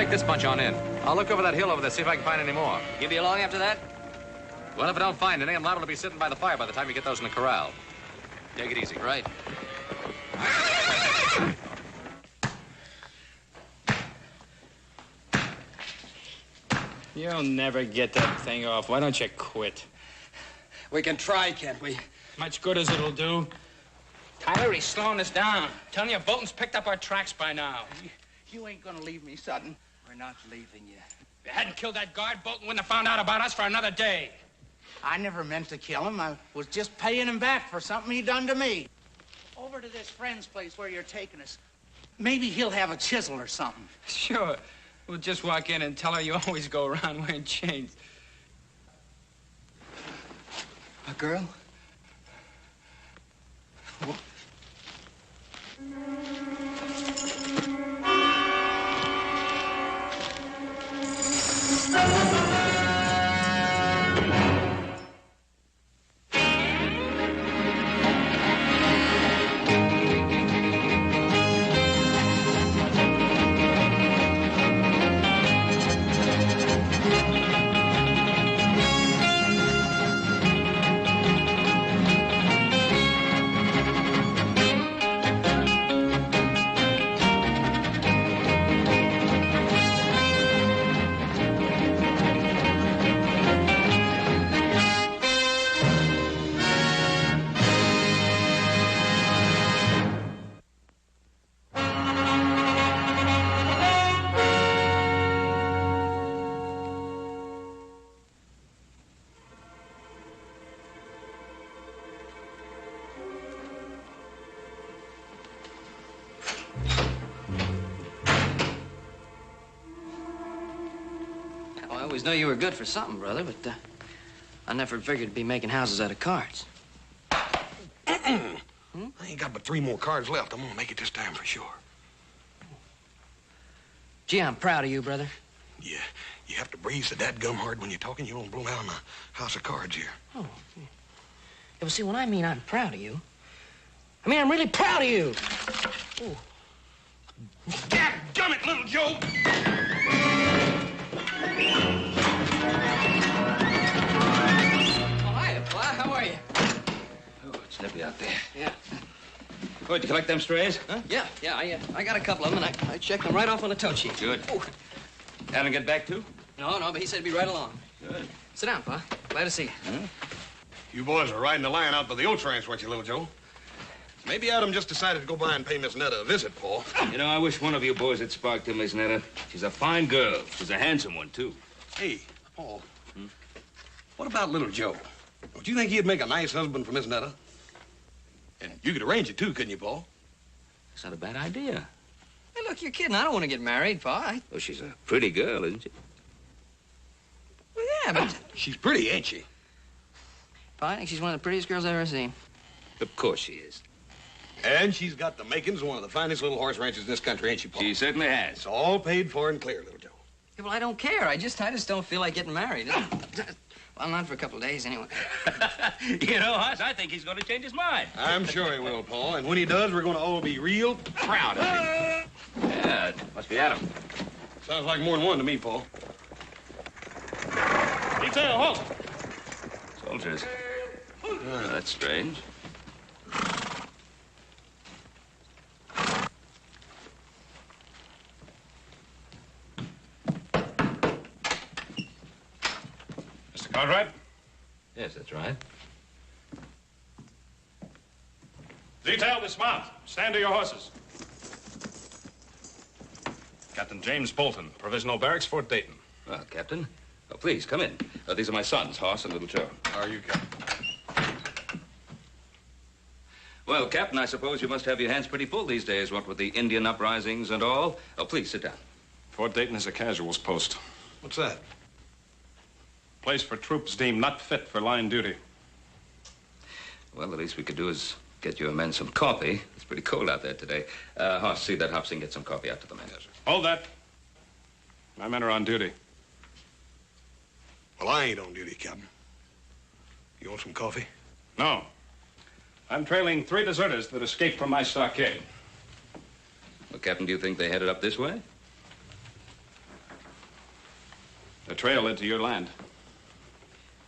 take this bunch on in. I'll look over that hill over there, see if I can find any more. You be along after that? Well, if I don't find any, I'm liable to be sitting by the fire by the time you get those in the corral. Take it easy. Right. You'll never get that thing off. Why don't you quit? We can try, can't we? Much good as it'll do. Tyler, he's slowing us down. Telling you, Bolton's picked up our tracks by now. You ain't gonna leave me, Sutton. We're not leaving you. If you hadn't killed that guard, Bolton wouldn't have found out about us for another day. I never meant to kill him. I was just paying him back for something he done to me. Over to this friend's place where you're taking us. Maybe he'll have a chisel or something. Sure. We'll just walk in and tell her you always go around wearing chains. A girl? I always knew you were good for something, brother, but I never figured to be making houses out of cards. I ain't got but 3 more cards left. I'm gonna make it this time for sure. Gee, I'm proud of you, brother. Yeah, you have to breathe so dadgum hard when you're talking. You don't blow down the house of cards here. Oh. Yeah, well, see, when I mean I'm proud of you, I mean I'm really proud of you. Ooh. Dadgummit, little Joe! Oh, hiya, Fly. How are you? Oh, it's nippy out there. Yeah. Oh, did you collect them strays? Huh? Yeah, I got a couple of them, and I checked them right off on the tow sheet. Good. Oh. Haven't get back too? No, but he said he'd be right along. Good. Sit down, Pa. Glad to see you. Huh? You boys are riding the line out by the old ranch, weren't you, little Joe? Maybe Adam just decided to go by and pay Miss Netta a visit, Paul. You know, I wish one of you boys had sparked to Miss Netta. She's a fine girl. She's a handsome one, too. Hey, Paul. What about little Joe? Don't you think he'd make a nice husband for Miss Netta? And you could arrange it, too, couldn't you, Paul? It's not a bad idea. Hey, look, you're kidding. I don't want to get married, Pa. Oh, she's a pretty girl, isn't she? Well, yeah, but... She's pretty, ain't she? Pa, I think she's one of the prettiest girls I've ever seen. Of course she is. And she's got the makings of one of the finest little horse ranches in this country, ain't she, Paul? She certainly has. It's all paid for and clear, little Joe. Yeah, well, I don't care. I just don't feel like getting married. Well, not for a couple of days, anyway. You know, Hoss, I think he's going to change his mind. I'm sure he will, Paul. And when he does, we're going to all be real proud of him. Yeah, it must be Adam. Sounds like more than one to me, Paul. Detail, halt! Soldiers. Oh, that's strange. Mr. Cartwright? Yes, that's right. Detail, dismount. Stand to your horses. Captain James Bolton, Provisional Barracks, Fort Dayton. Well, Captain. Oh, please, come in. These are my sons, Hoss and Little Joe. How are you, Captain? Well, Captain, I suppose you must have your hands pretty full these days, what with the Indian uprisings and all. Oh, please, sit down. Fort Dayton is a casuals post. What's that? Place for troops deemed not fit for line duty. Well, the least we could do is get your men some coffee. It's pretty cold out there today. Hoss, see that Hobson get some coffee out to the men. Yes, sir. Hold that. My men are on duty. Well, I ain't on duty, Captain. You want some coffee? No. I'm trailing 3 deserters that escaped from my stockade. Well, Captain, do you think they headed up this way? The trail led to your land.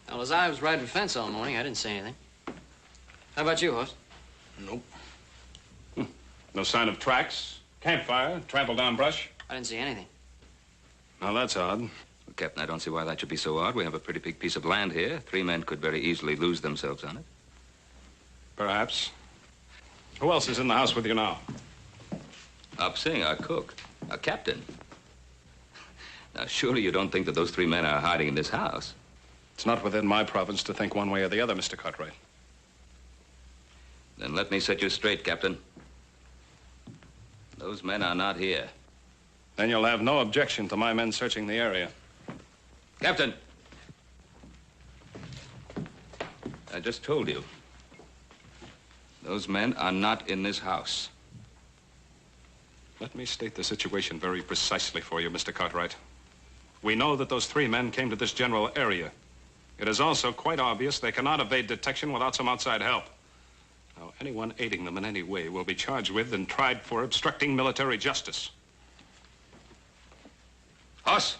Well, as I was riding the fence all morning, I didn't say anything. How about you, Hoss? Nope. No sign of tracks, campfire, trampled down brush. I didn't see anything. Now, that's odd. Well, Captain, I don't see why that should be so odd. We have a pretty big piece of land here. 3 men could very easily lose themselves on it. Perhaps. Who else is in the house with you now? Up Sing, our cook. Our captain. Now, surely you don't think that those 3 men are hiding in this house? It's not within my province to think one way or the other, Mr. Cartwright. Then let me set you straight, Captain. Those men are not here. Then you'll have no objection to my men searching the area. Captain! I just told you. Those men are not in this house. Let me state the situation very precisely for you, Mr. Cartwright. We know that those 3 men came to this general area. It is also quite obvious they cannot evade detection without some outside help. Now, anyone aiding them in any way will be charged with and tried for obstructing military justice. Hoss,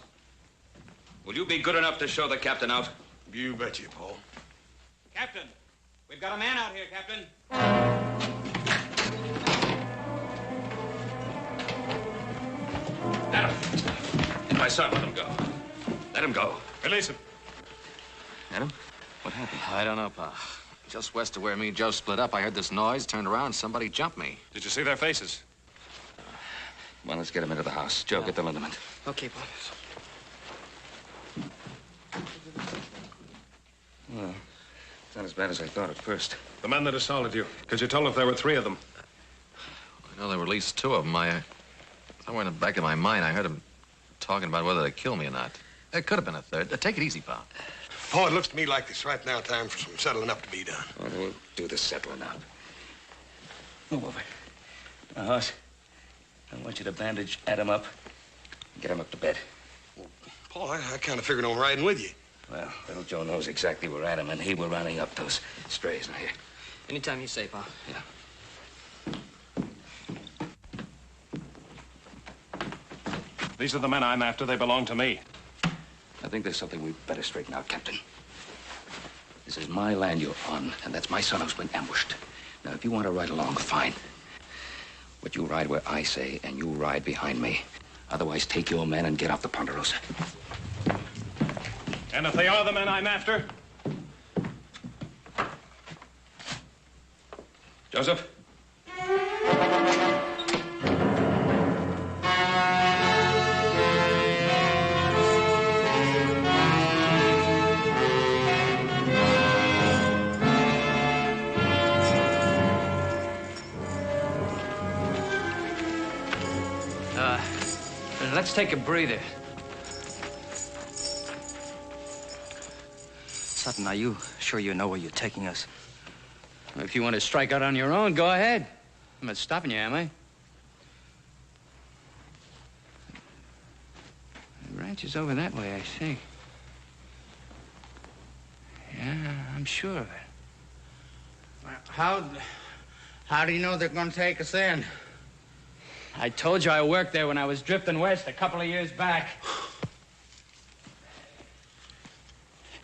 will you be good enough to show the captain out? You bet you, Paul. Captain, we've got a man out here, Captain. Adam, and my son, let him go. Let him go. Release him. Adam, what happened? I don't know, Pa. Just west of where me and Joe split up, I heard this noise, turned around, somebody jumped me. Did you see their faces? Well, let's get him into the house. Joe, get the liniment. Okay, Paul. Well, it's not as bad as I thought at first. The men that assaulted you. Could you tell if there were 3 of them? I know there were at least 2 of them. Somewhere in the back of my mind, I heard them talking about whether to kill me or not. There could have been a 3rd. Take it easy, Pa. Paul, it looks to me like it's right now time for some settling up to be done. Well, we'll do the settling up. Move over. Now, Hoss, I want you to bandage Adam up. Get him up to bed. Paul, I kind of figured on riding with you. Well, little Joe knows exactly where Adam and he were rounding up those strays. Now, here. Anytime you say, Pa. Yeah. These are the men I'm after. They belong to me. I think there's something we'd better straighten out, Captain. This is my land you're on, and that's my son who's been ambushed. Now, if you want to ride along, fine. But you ride where I say, and you ride behind me. Otherwise, take your men and get off the Ponderosa. And if they are the men I'm after? Joseph? Let's take a breather. Sutton, are you sure you know where you're taking us? If you want to strike out on your own, go ahead. I'm not stopping you, am I? The ranch is over that way, I think. Yeah, I'm sure of it. How do you know they're going to take us in? I told you I worked there when I was drifting west a couple of years back.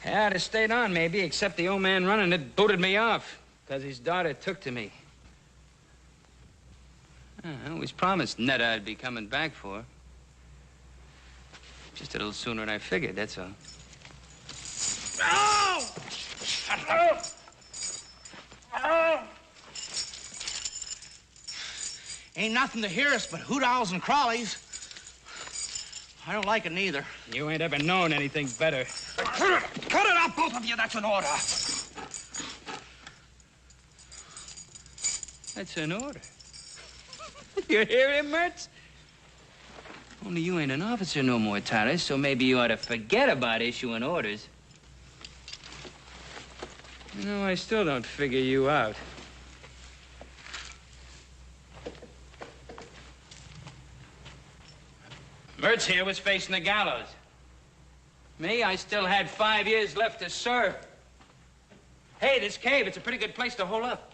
Yeah, I'd have stayed on, maybe, except the old man running it booted me off because his daughter took to me. I always promised Netta I'd be coming back for her. Just a little sooner than I figured, that's all. Oh! Oh! Ain't nothing to hear us but hoot owls and crawlies. I don't like it neither. You ain't ever known anything better. Cut it out, both of you. That's an order. That's an order. You hear him, Mertz? Only you ain't an officer no more, Tyler, so maybe you ought to forget about issuing orders. You know, I still don't figure you out. Mertz here was facing the gallows. Me, I still had 5 years left to serve. Hey, this cave, it's a pretty good place to hole up.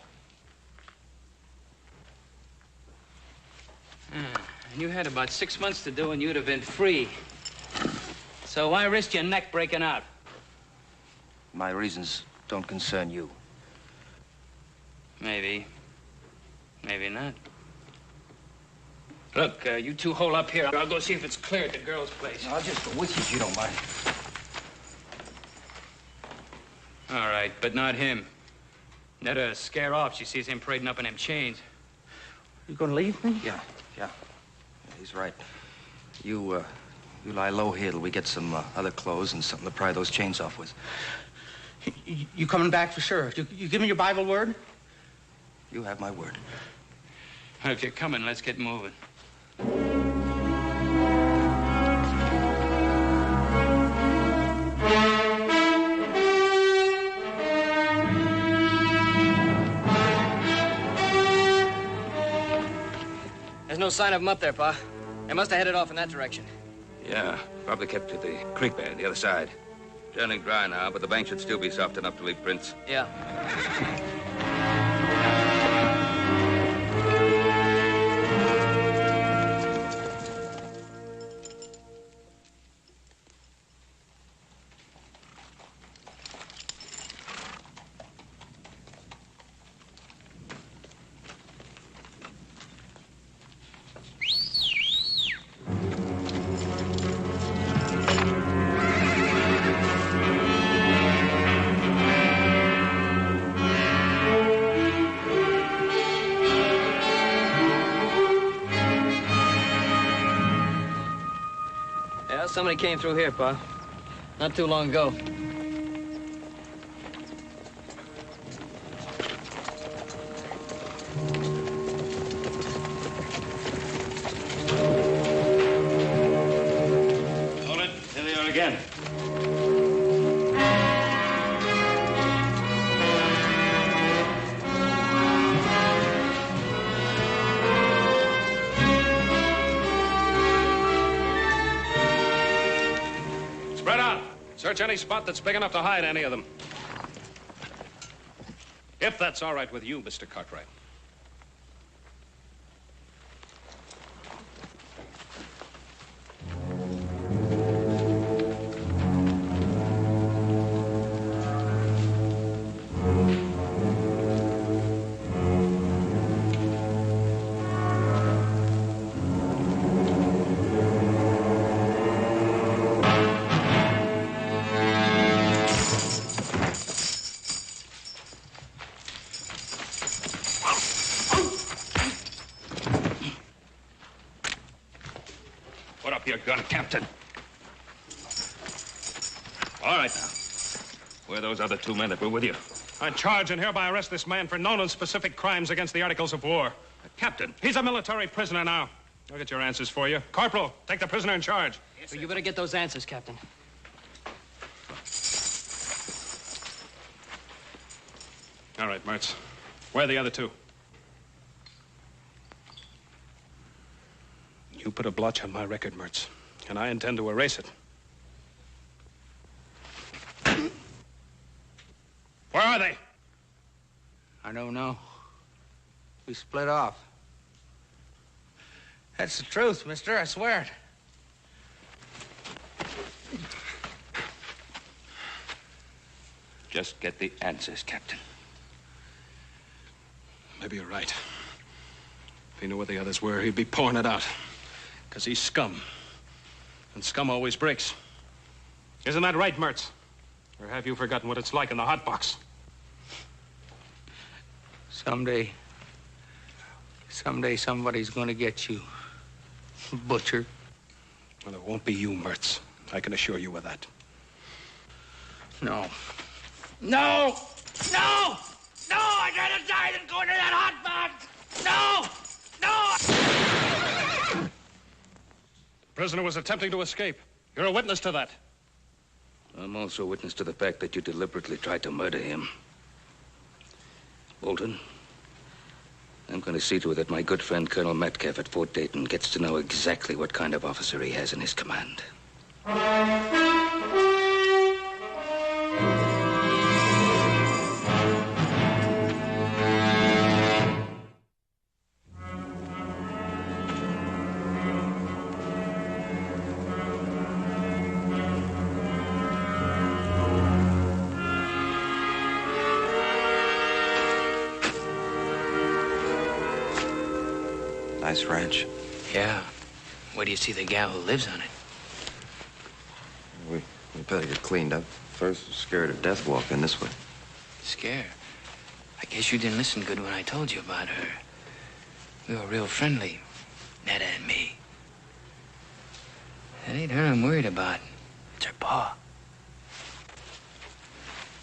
And you had about 6 months to do, and you'd have been free. That's So why risk your neck breaking out? My reasons don't concern you. Maybe. Maybe not. Look, you two hold up here. I'll go see if it's clear at the girl's place. I'll just go with you if you don't mind. All right, but not him. Let her scare off. She sees him parading up in them chains. You gonna leave me? Yeah. He's right. You lie low here till we get some other clothes and something to pry those chains off with. You coming back for sure? You give me your Bible word? You have my word. Well, if you're coming, let's get moving. There's no sign of them up there, Pa. They must have headed off in that direction. Yeah, probably kept to the creek bed, the other side. Turning dry now, but the bank should still be soft enough to leave prints. Yeah. Somebody came through here, Pa. Not too long ago. Hold it. Here they are again. Spread out. Search any spot that's big enough to hide any of them. If that's all right with you, Mr. Cartwright. Put up your gun, Captain. All right, now. Where are those other two men that were with you? I charge and hereby arrest this man for known and specific crimes against the Articles of War. Captain, he's a military prisoner now. I'll get your answers for you. Corporal, take the prisoner in charge. Yes, well, you better get those answers, Captain. All right, Mertz. Where are the other two? You put a blotch on my record, Mertz, and I intend to erase it. Where are they? I don't know. We split off. That's the truth, mister. I swear it. Just get the answers, Captain. Maybe you're right. If he knew where the others were, he'd be pouring it out. Because he's scum. And scum always breaks. Isn't that right, Mertz? Or have you forgotten what it's like in the hot box? Someday somebody's gonna get you. Butcher. Well, it won't be you, Mertz. I can assure you of that. No. No! No! No! I'd rather die than go into that hot box! No! No! The prisoner was attempting to escape. You're a witness to that. I'm also a witness to the fact that you deliberately tried to murder him. Bolton, I'm going to see to it that my good friend Colonel Metcalf at Fort Dayton gets to know exactly what kind of officer he has in his command. nice ranch. Yeah. Where do you see the gal who lives on it? We better get cleaned up. First, scared to death walking this way. Scared? I guess you didn't listen good when I told you about her. We were real friendly, Netta and me. It ain't her I'm worried about. It's her pa.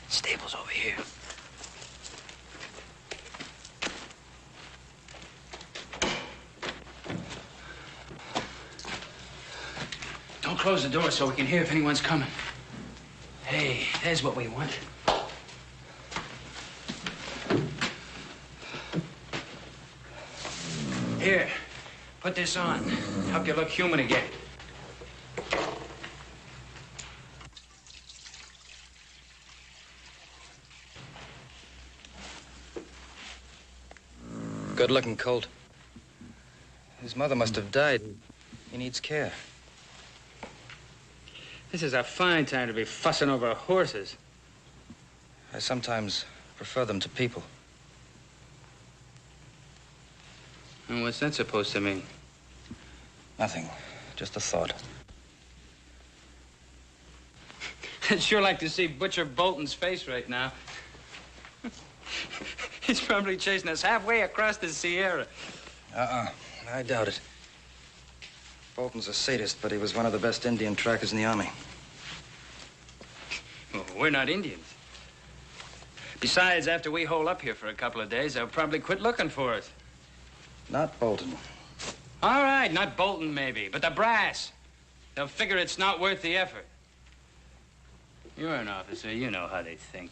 Stable's over here. Don't close the door so we can hear if anyone's coming. Hey, there's what we want. Here, put this on. Help you look human again. Good-looking colt. His mother must have died. He needs care. This is a fine time to be fussing over horses. I sometimes prefer them to people. And what's that supposed to mean? Nothing. Just a thought. I'd sure like to see Butcher Bolton's face right now. He's probably chasing us halfway across the Sierra. I doubt it. Bolton's a sadist, but he was one of the best Indian trackers in the Army. Well, we're not Indians. Besides, after we hole up here for a couple of days, they'll probably quit looking for us. Not Bolton. All right, not Bolton, maybe, but the brass. They'll figure it's not worth the effort. You're an officer. You know how they think.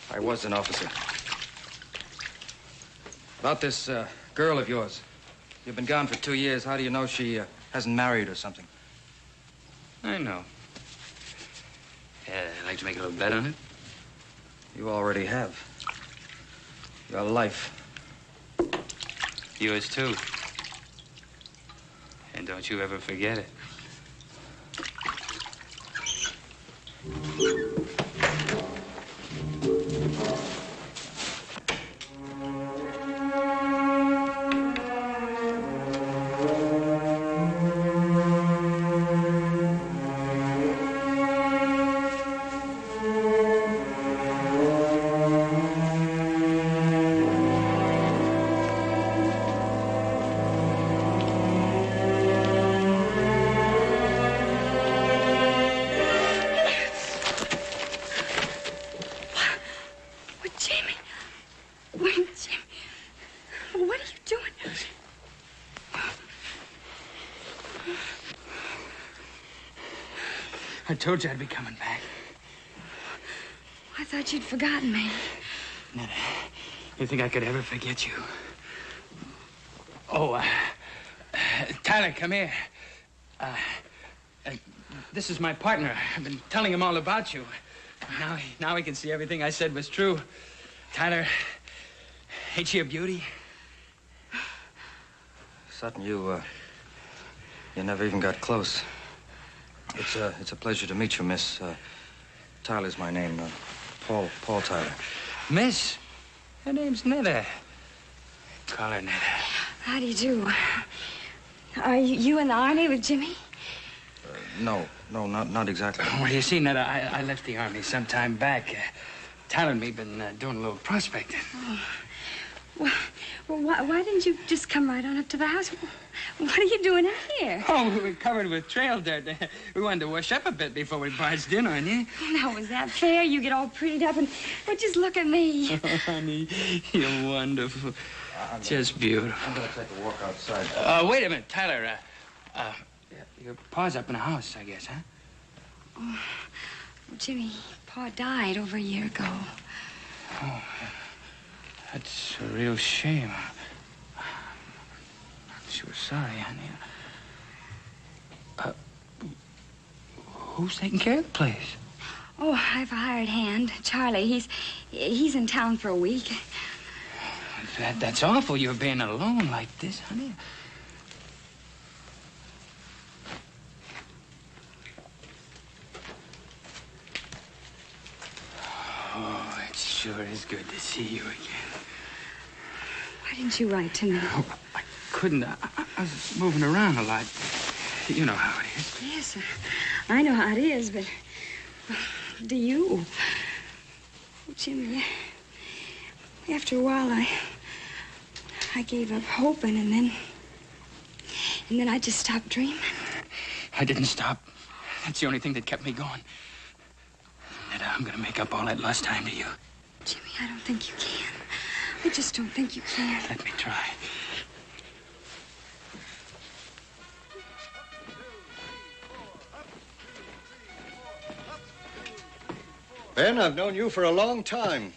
I was an officer. About this girl of yours. You've been gone for 2 years. How do you know she hasn't married or something? I know. I'd like to make a little bet on it. You already have. Your life. Yours, too. And don't you ever forget it. I told you I'd be coming back. I thought you'd forgotten me. Netta, you think I could ever forget you? Oh, Tyler, come here. This is my partner. I've been telling him all about you. Now he can see everything I said was true. Tyler, ain't she a beauty? Sutton, you never even got close. It's a pleasure to meet you, Miss. Tyler's my name. Paul Tyler. Miss, her name's Netta. Call her Netta. How do you do? Are you in the Army with Jimmy? No, not exactly. Well, you see, Netta, I left the Army some time back. Tyler and me been doing a little prospecting. Oh. Well, why didn't you just come right on up to the house? What are you doing out here? Oh, we were covered with trail dirt. We wanted to wash up a bit before we barged in on you. Oh, now, was that fair? You get all prettied up and... Well, just look at me. Oh, honey, you're wonderful. Just beautiful. I'm gonna take a walk outside. Wait a minute, Tyler. Your pa's up in the house, I guess, huh? Oh, Jimmy, Pa died over a year ago. Oh, that's a real shame. I'm sure sorry, honey. Who's taking care of the place? Oh, I've a hired hand, Charlie. He's in town for a week. That's awful, you're being alone like this, honey. Oh, it sure is good to see you again. Why didn't you write to me? Oh, I couldn't. I was moving around a lot. You know how it is. Yes, I know how it is, but do you? Jimmy, after a while, I gave up hoping, and then I just stopped dreaming. I didn't stop. That's the only thing that kept me going. Netta, I'm gonna make up all that lost time to you. Jimmy, I don't think you can. I just don't think you can. Let me try. Ben, I've known you for a long time.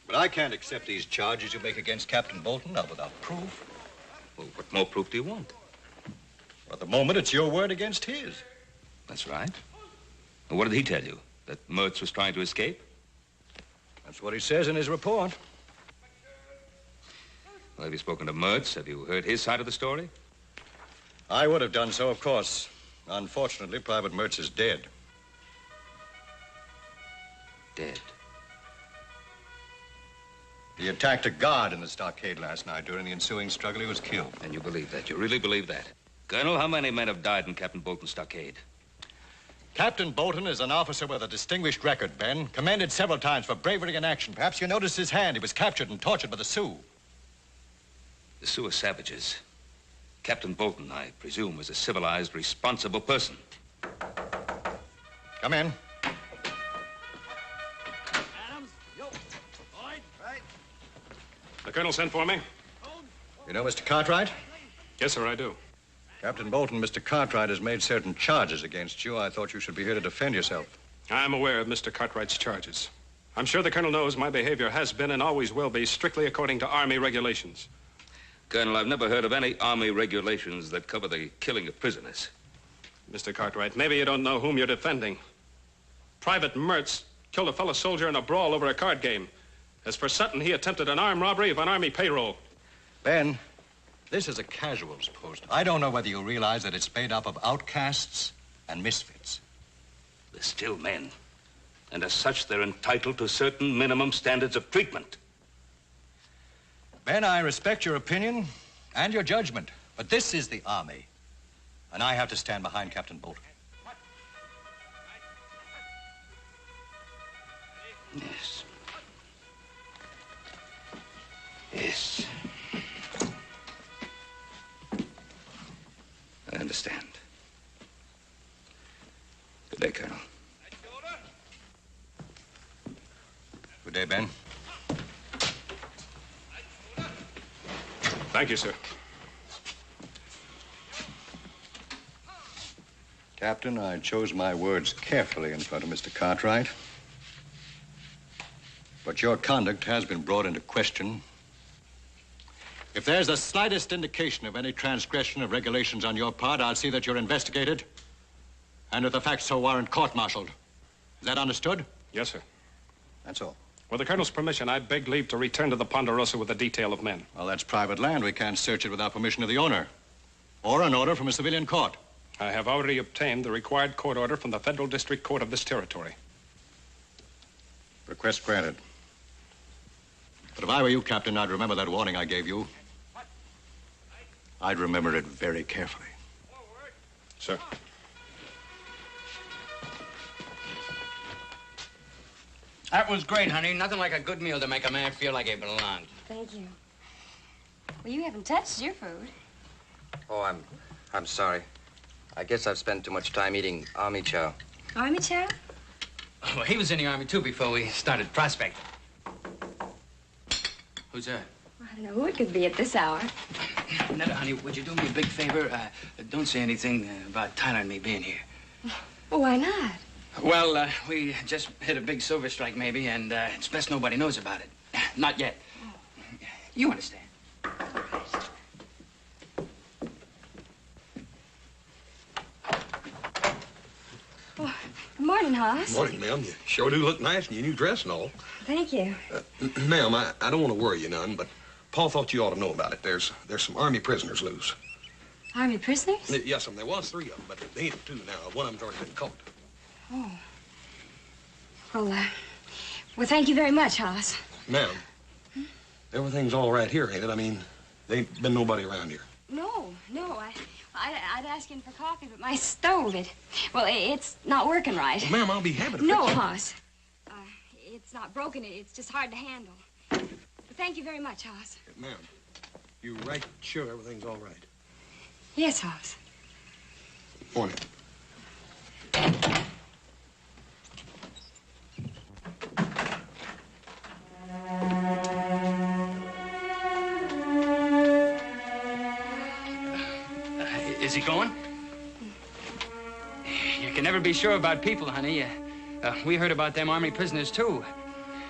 But I can't accept these charges you make against Captain Bolton, not without proof. Well, what more proof do you want? At the moment, it's your word against his. That's right. Well, what did he tell you? That Mertz was trying to escape? That's what he says in his report. Well, have you spoken to Mertz? Have you heard his side of the story? I would have done so, of course. Unfortunately, Private Mertz is dead. Dead. He attacked a guard in the stockade last night. During the ensuing struggle, he was killed. And you believe that? You really believe that? Colonel, how many men have died in Captain Bolton's stockade? Captain Bolton is an officer with a distinguished record, Ben. Commended several times for bravery in action. Perhaps you noticed his hand. He was captured and tortured by the Sioux. The Sioux are savages. Captain Bolton, I presume, is a civilized, responsible person. Come in. The colonel sent for me? You know Mr. Cartwright? Yes, sir, I do. Captain Bolton, Mr. Cartwright has made certain charges against you. I thought you should be here to defend yourself. I'm aware of Mr. Cartwright's charges. I'm sure the colonel knows my behavior has been and always will be strictly according to Army regulations. Colonel, I've never heard of any Army regulations that cover the killing of prisoners. Mr. Cartwright, maybe you don't know whom you're defending. Private Mertz killed a fellow soldier in a brawl over a card game. As for Sutton, he attempted an armed robbery of an Army payroll. Ben, this is a casuals post. I don't know whether you realize that it's made up of outcasts and misfits. They're still men. And as such, they're entitled to certain minimum standards of treatment. Ben, I respect your opinion and your judgment, but this is the Army, and I have to stand behind Captain Bolton. Yes. Yes. I understand. Good day, Colonel. Good day, Ben. Thank you, sir. Captain, I chose my words carefully in front of Mr. Cartwright. But your conduct has been brought into question. If there's the slightest indication of any transgression of regulations on your part, I'll see that you're investigated. And if the facts so warrant, court-martialed. Is that understood? Yes, sir. That's all. With the colonel's permission, I beg leave to return to the Ponderosa with a detail of men. Well, that's private land. We can't search it without permission of the owner. Or an order from a civilian court. I have already obtained the required court order from the Federal District Court of this territory. Request granted. But if I were you, Captain, I'd remember that warning I gave you. I'd remember it very carefully. Sir. That was great, honey. Nothing like a good meal to make a man feel like he belonged. Thank you. Well, you haven't touched your food. Oh, I'm sorry. I guess I've spent too much time eating army chow. Army chow? Well, he was in the Army, too, before we started prospecting. Who's that? I don't know who it could be at this hour. Netta, honey, would you do me a big favor? Don't say anything about Tyler and me being here. Well, why not? Well, we just hit a big silver strike, maybe, and it's best nobody knows about it. Not yet. You understand. Oh, good morning, Hoss. Morning, ma'am. You sure do look nice in your new dress and all. Thank you. Ma'am, I don't want to worry you none, but Paul thought you ought to know about it. There's some Army prisoners loose. Army prisoners? Yes, there was 3 of them, but they ain't 2 now. One of them's already been caught. Oh. Well, thank you very much, Hoss. Ma'am, Everything's all right here, ain't it? I mean, there ain't been nobody around here. No. I'd ask him for coffee, but my stove, it's not working right. Well, ma'am, I'll be happy to No, fix it. Hoss. It's not broken. It's just hard to handle. Thank you very much, Hoss. Ma'am, you right sure everything's all right? Yes, Hoss. Morning. Is he going? You can never be sure about people, honey. We heard about them army prisoners, too.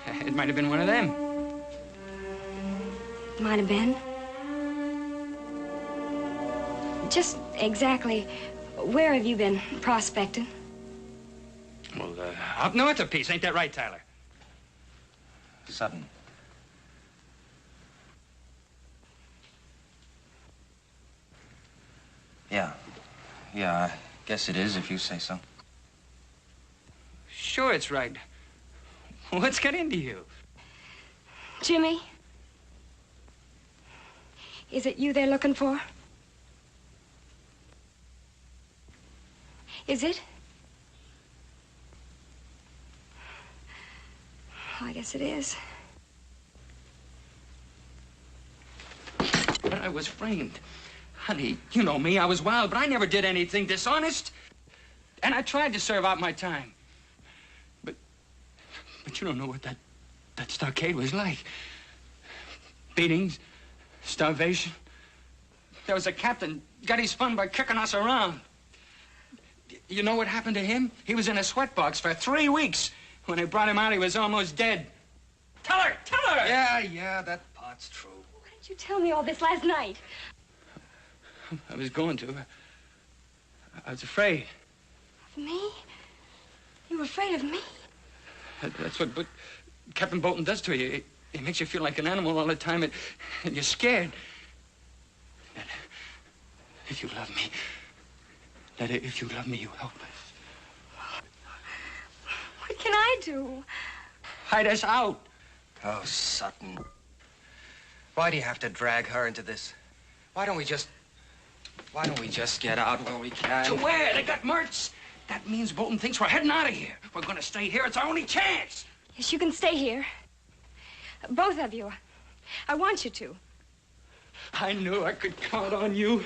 It might have been one of them. Might have been. Just exactly where have you been prospecting? Well, up north a piece. Ain't that right, Tyler? Sutton. Yeah, I guess it is if you say so. Sure, it's right. What's got into you? Jimmy? Is it you they're looking for? Is it? I guess it is. But I was framed. Honey, you know me, I was wild, but I never did anything dishonest. And I tried to serve out my time. But you don't know what that stockade was like. Beatings, starvation. There was a captain, got his fun by kicking us around. You know what happened to him? He was in a sweatbox for 3 weeks. When they brought him out, he was almost dead. Tell her! Yeah, that part's true. Why didn't you tell me all this last night? I was going to. I was afraid. Of me? You were afraid of me? That's what Captain Bolton does to you. He makes you feel like an animal all the time, and you're scared. Netta, if you love me, Netta, if you love me, you help us. What can I do? Hide us out. Oh, Sutton. Why do you have to drag her into this? Why don't we just get out while we can? To where? They got Mertz. That means Bolton thinks we're heading out of here. We're going to stay here. It's our only chance. Yes, you can stay here. Both of you. I want you to. I knew I could count on you.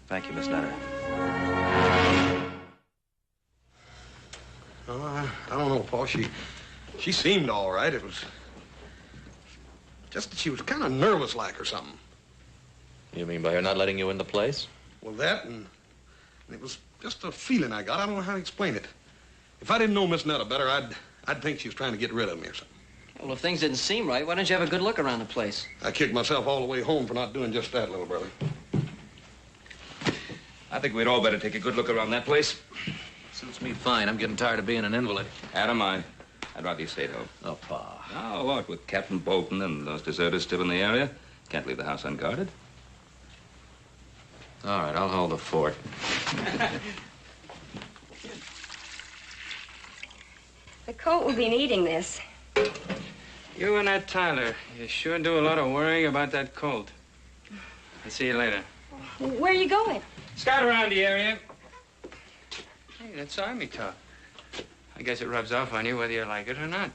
Thank you, Miss Nutter. I don't know, Paul. She seemed all right. It was just that she was kind of nervous-like or something. You mean by her not letting you in the place? Well, that and it was just a feeling I got. I don't know how to explain it. If I didn't know Miss Netta better, I'd think she was trying to get rid of me or something. Well, if things didn't seem right, why don't you have a good look around the place? I kicked myself all the way home for not doing just that, little brother. I think we'd all better take a good look around that place. Suits me fine. I'm getting tired of being an invalid. Adam, I'd rather you stayed home. Oh, Pa. Now, what, with Captain Bolton and those deserters still in the area? Can't leave the house unguarded. All right, I'll hold the fort. The coat will be needing this. You and that Tyler, you sure do a lot of worrying about that colt. I'll see you later. Where are you going? Scout around the area. Hey, that's Army talk. I guess it rubs off on you whether you like it or not.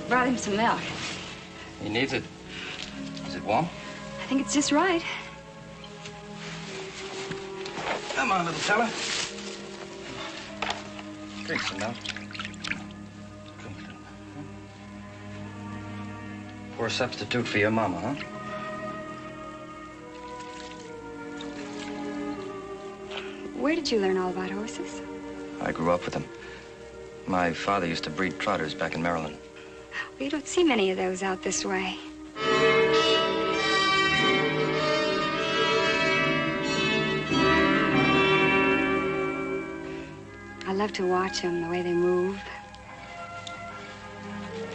Brought him some milk. He needs it. Is it warm? I think it's just right. Come on, little fella. Drink some milk. Poor substitute for your mama, huh? Where did you learn all about horses? I grew up with them. My father used to breed trotters back in Maryland. Well, you don't see many of those out this way. I love to watch them, the way they move.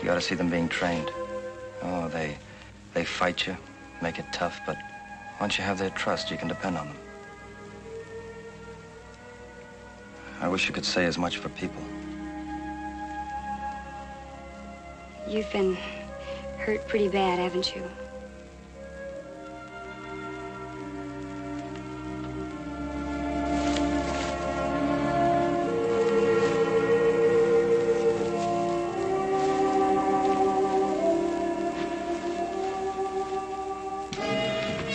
You ought to see them being trained. Oh, they fight you, make it tough, but once you have their trust, you can depend on them. I wish you could say as much for people. You've been hurt pretty bad, haven't you?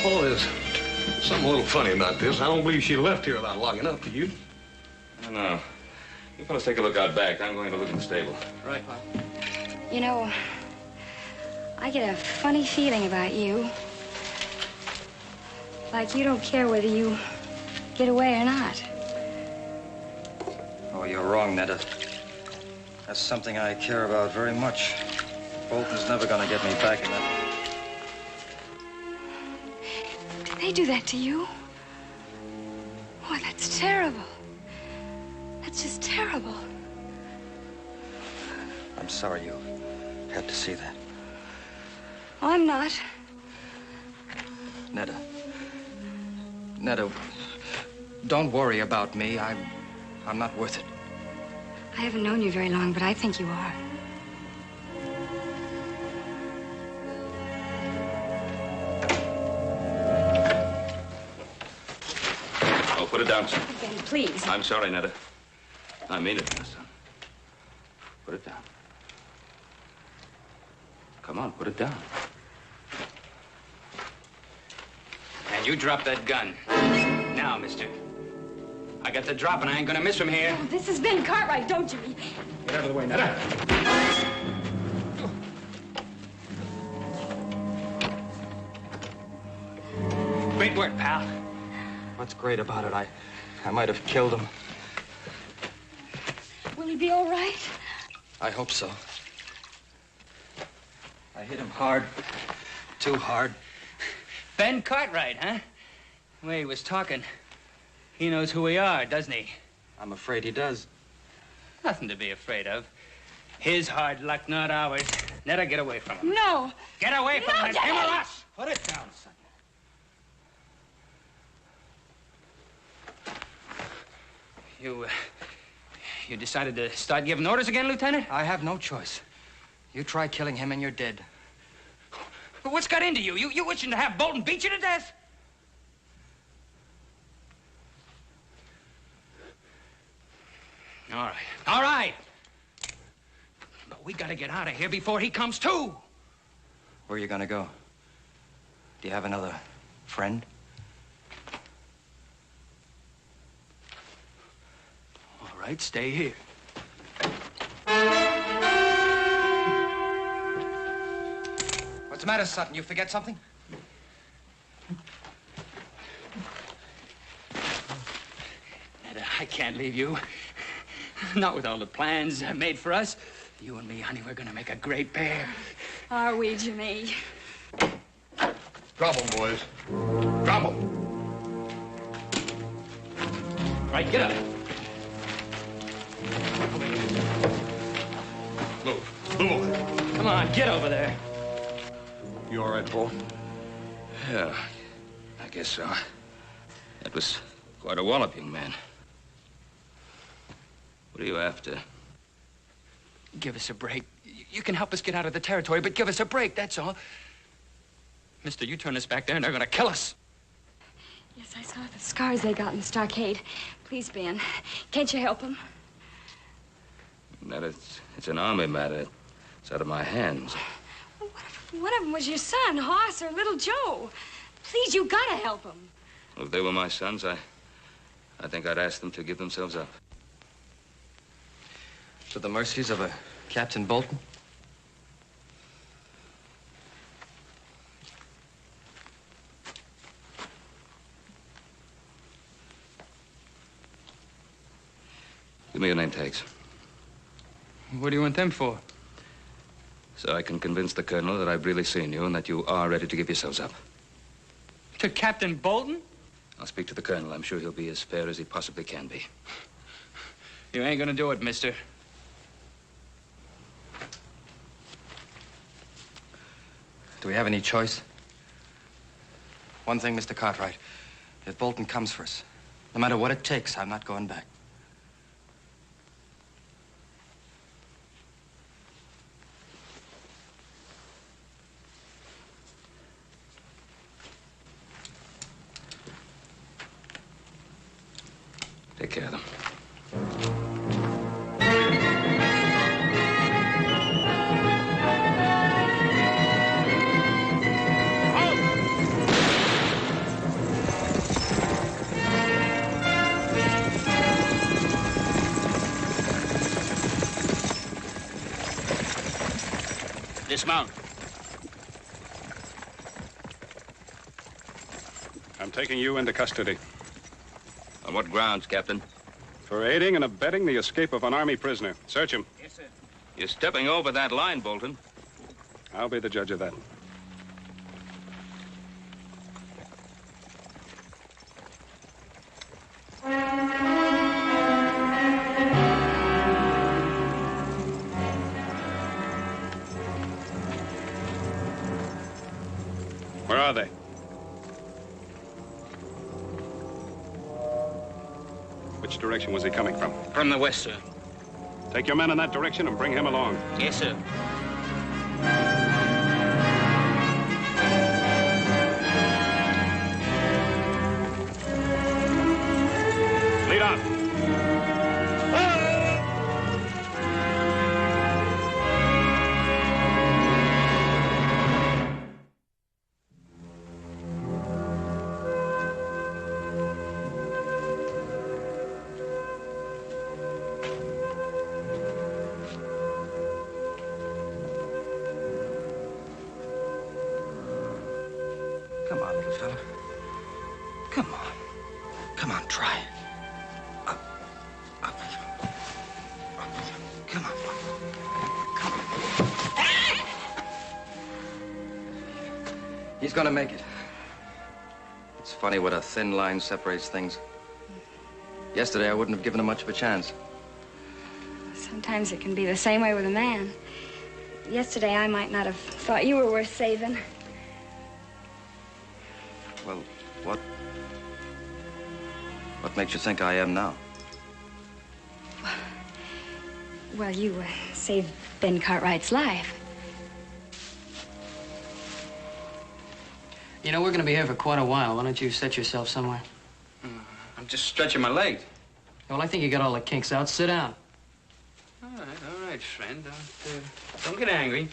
Paul, there's something a little funny about this. I don't believe she left here without locking up, do you? I don't know. You fellas take a look out back. I'm going to look in the stable. Right, Pop. You know, I get a funny feeling about you. Like you don't care whether you get away or not. Oh, you're wrong, Netta. That's something I care about very much. Bolton's never gonna get me back in that. Did they do that to you? Oh, that's terrible. That's just terrible. I'm sorry you had to see that. Oh, I'm not. Netta. Netta, don't worry about me. I'm not worth it. I haven't known you very long, but I think you are. Oh, put it down, son. Ben, please. I'm sorry, Netta. I mean it, my son. Put it down. Come on, put it down. And you drop that gun. Now, mister. I got the drop and I ain't gonna miss from here. Oh, this is Ben Cartwright, don't you? Get out of the way, Netta. Great work, pal. What's great about it? I might have killed him. Will he be all right? I hope so. I hit him hard. Too hard. Ben Cartwright, huh? The way he was talking. He knows who we are, doesn't he? I'm afraid he does. Nothing to be afraid of. His hard luck, not ours. Netta, get away from him. No. Get away from him. It's him or Daddy! us. Put it down, son. You decided to start giving orders again, Lieutenant? I have no choice. You try killing him and you're dead. But what's got into you? You wishing to have Bolton beat you to death? All right. All right. But we gotta get out of here before he comes too. Where are you gonna go? Do you have another friend? All right, stay here. What's the matter, Sutton? You forget something? Netta, I can't leave you. Not with all the plans made for us. You and me, honey, we're gonna make a great pair. Are we, Jimmy? Drop them, boys. Drop them. Right, get up. Move. Move over. Come on, get over there. You all right, Paul? Yeah, I guess so. That was quite a wallop, young man. What are you after? Give us a break. You can help us get out of the territory, but give us a break, that's all. Mister, you turn us back there and they're gonna kill us. Yes, I saw the scars they got in the stockade. Please, Ben, can't you help them? That it's an army matter. It's out of my hands. Well, what if one of them was your son, Hoss, or little Joe? Please, you gotta help them. Well, if they were my sons, I think I'd ask them to give themselves up. To the mercies of a Captain Bolton? Give me your name tags. What do you want them for? So I can convince the colonel that I've really seen you and that you are ready to give yourselves up. To Captain Bolton? I'll speak to the colonel. I'm sure he'll be as fair as he possibly can be. You ain't gonna do it, mister. Do we have any choice? One thing, Mr. Cartwright. If Bolton comes for us, no matter what it takes, I'm not going back. Take care of them. Dismount. I'm taking you into custody. On what grounds, Captain? For aiding and abetting the escape of an Army prisoner. Search him. Yes, sir. You're stepping over that line, Bolton. I'll be the judge of that. Where are they? Which direction was he coming from? From the west, sir. Take your men in that direction and bring him along. Yes, sir. Lead out. Come on, little fella. Come on. Come on, try. Up. Up. Up. Come on. Come on. He's gonna make it. It's funny what a thin line separates things. Yesterday, I wouldn't have given him much of a chance. Sometimes it can be the same way with a man. Yesterday, I might not have thought you were worth saving. Well, what makes you think I am now? Well, you saved Ben Cartwright's life. You know, we're going to be here for quite a while. Why don't you set yourself somewhere? I'm just stretching my legs. Well, I think you got all the kinks out. Sit down. All right, friend. Don't get angry.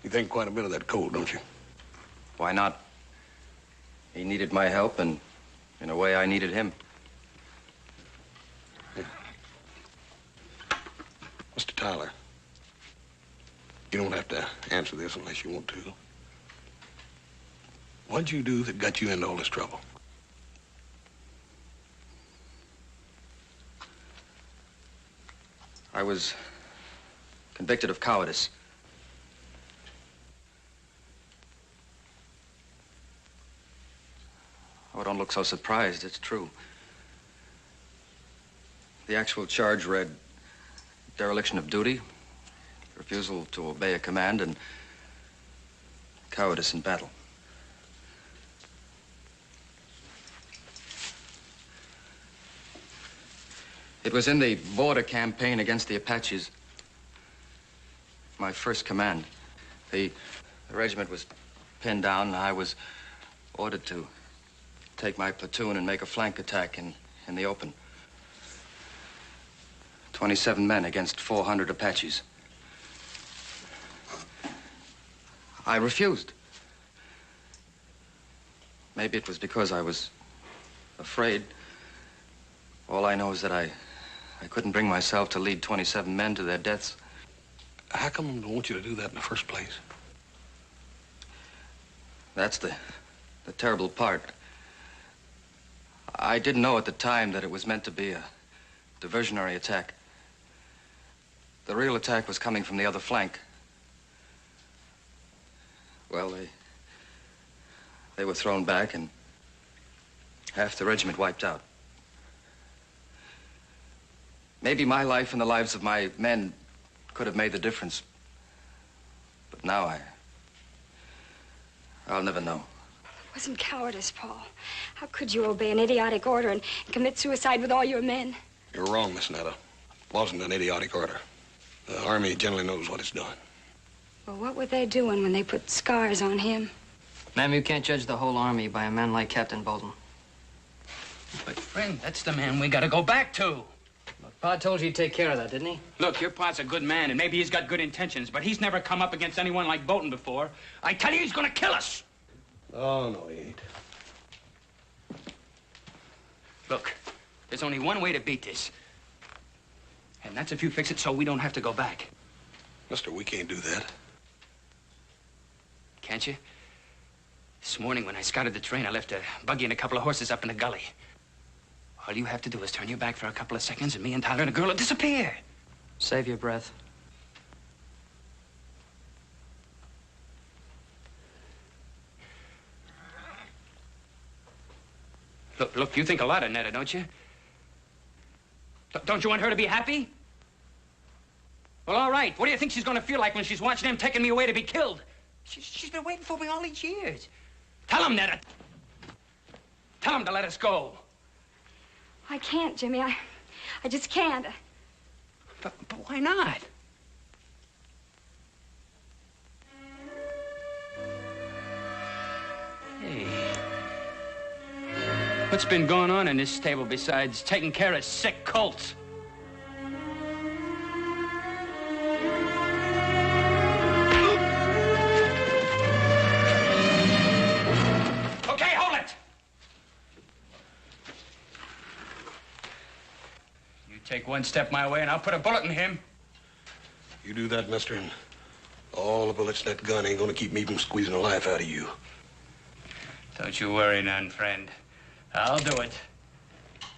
You think quite a bit of that colt, don't you? Why not? He needed my help, and in a way, I needed him. Yeah. Mr. Tyler, you don't have to answer this unless you want to. What'd you do that got you into all this trouble? I was convicted of cowardice. Oh, don't look so surprised. It's true. The actual charge read dereliction of duty, refusal to obey a command, and cowardice in battle. It was in the border campaign against the Apaches. My first command. The regiment was pinned down, and I was ordered to take my platoon and make a flank attack in the open. 27 men against 400 Apaches. I refused. Maybe it was because I was afraid. All I know is that I couldn't bring myself to lead 27 men to their deaths. How come they want you to do that in the first place? That's the terrible part. I didn't know at the time that it was meant to be a diversionary attack. The real attack was coming from the other flank. Well, they were thrown back, and half the regiment wiped out. Maybe my life and the lives of my men could have made the difference. But now I'll never know. It wasn't cowardice, Paul. How could you obey an idiotic order and commit suicide with all your men? You're wrong, Miss Netta. It wasn't an idiotic order. The Army generally knows what it's done. Well, what were they doing when they put scars on him? Ma'am, you can't judge the whole Army by a man like Captain Bolton. But, friend, that's the man we gotta go back to. Look, Pa told you he'd take care of that, didn't he? Look, your pa's a good man, and maybe he's got good intentions, but he's never come up against anyone like Bolton before. I tell you, he's gonna kill us. Oh, no, he ain't. Look, there's only one way to beat this. And that's if you fix it so we don't have to go back. Mister, we can't do that. Can't you? This morning when I scouted the train, I left a buggy and a couple of horses up in the gully. All you have to do is turn your back for a couple of seconds and me and Tyler and the girl will disappear. Save your breath. Look, you think a lot of Netta, don't you? Don't you want her to be happy? Well, all right. What do you think she's going to feel like when she's watching them taking me away to be killed? She's been waiting for me all these years. Tell him, Netta. Tell him to let us go. I can't, Jimmy. I just can't. But why not? Hey. What's been going on in this stable besides taking care of sick colts? Okay, hold it! You take one step my way and I'll put a bullet in him. You do that, mister, and all the bullets in that gun ain't gonna keep me from squeezing the life out of you. Don't you worry none, friend. I'll do it.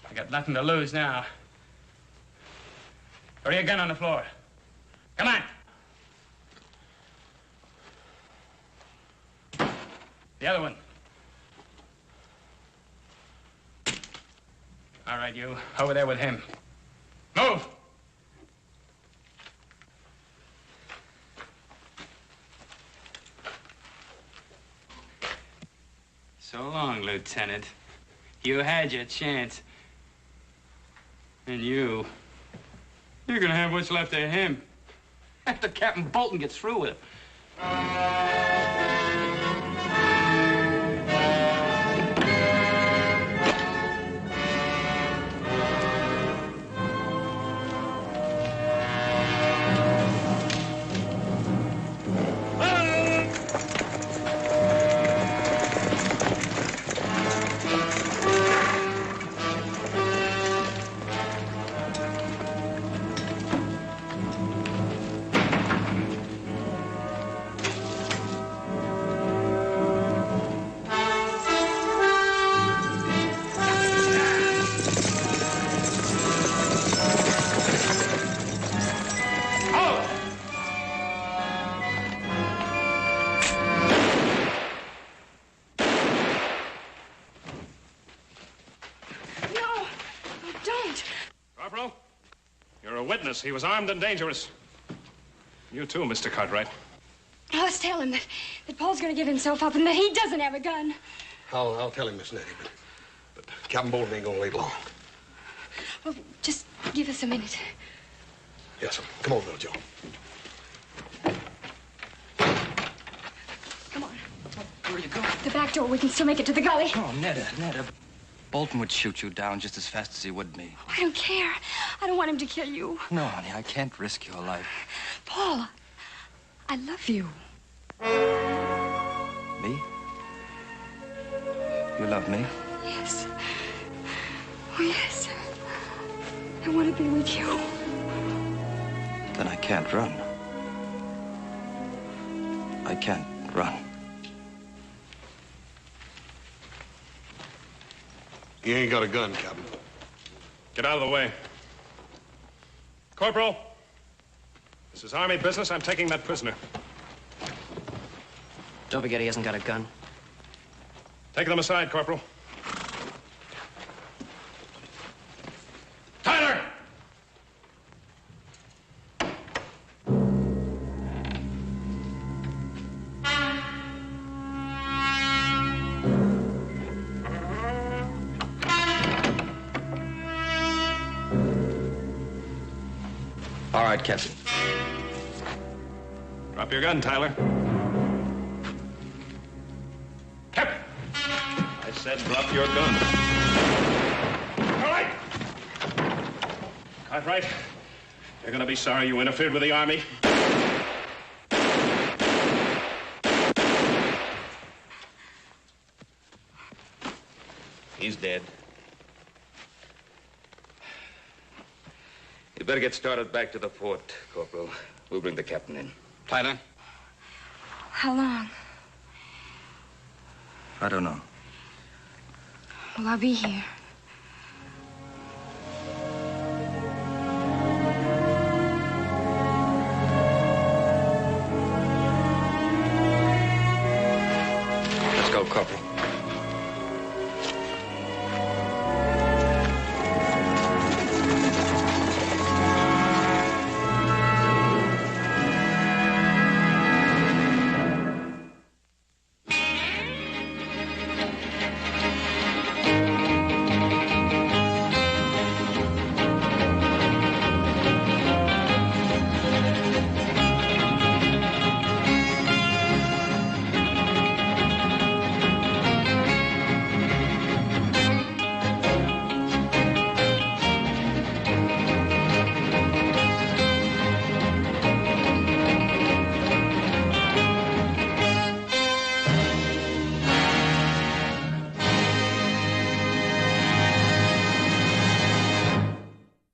I got nothing to lose now. Throw your gun on the floor. Come on. The other one. All right, you. Over there with him. Move! So long, Lieutenant. You had your chance. And you're gonna have what's left of him after Captain Bolton gets through with him. He was armed and dangerous. You too, Mr. Cartwright. Let's tell him that Paul's going to give himself up and that he doesn't have a gun. I'll tell him, Miss Nettie, but Captain Bolton ain't gonna wait long. Well, just give us a minute. Yes, sir. Come on, little Joe. Come on. Where are you going? The back door. We can still make it to the gully. Oh, Netta. Bolton would shoot you down just as fast as he would me. I don't care. I don't want him to kill you. No, honey, I can't risk your life. Paul, I love you. Me? You love me? Yes. Oh, yes. I want to be with you. Then I can't run. I can't run. He ain't got a gun, Captain. Get out of the way. Corporal, this is Army business. I'm taking that prisoner. Don't forget he hasn't got a gun. Take them aside, Corporal. Tyler! right, Captain. Drop your gun, Tyler. Captain! I said drop your gun. All right! Cartwright, you're gonna be sorry you interfered with the Army. He's dead. You better get started back to the fort, Corporal. We'll bring the captain in. Tyler? How long? I don't know. Well, I'll be here. Let's go, Corporal.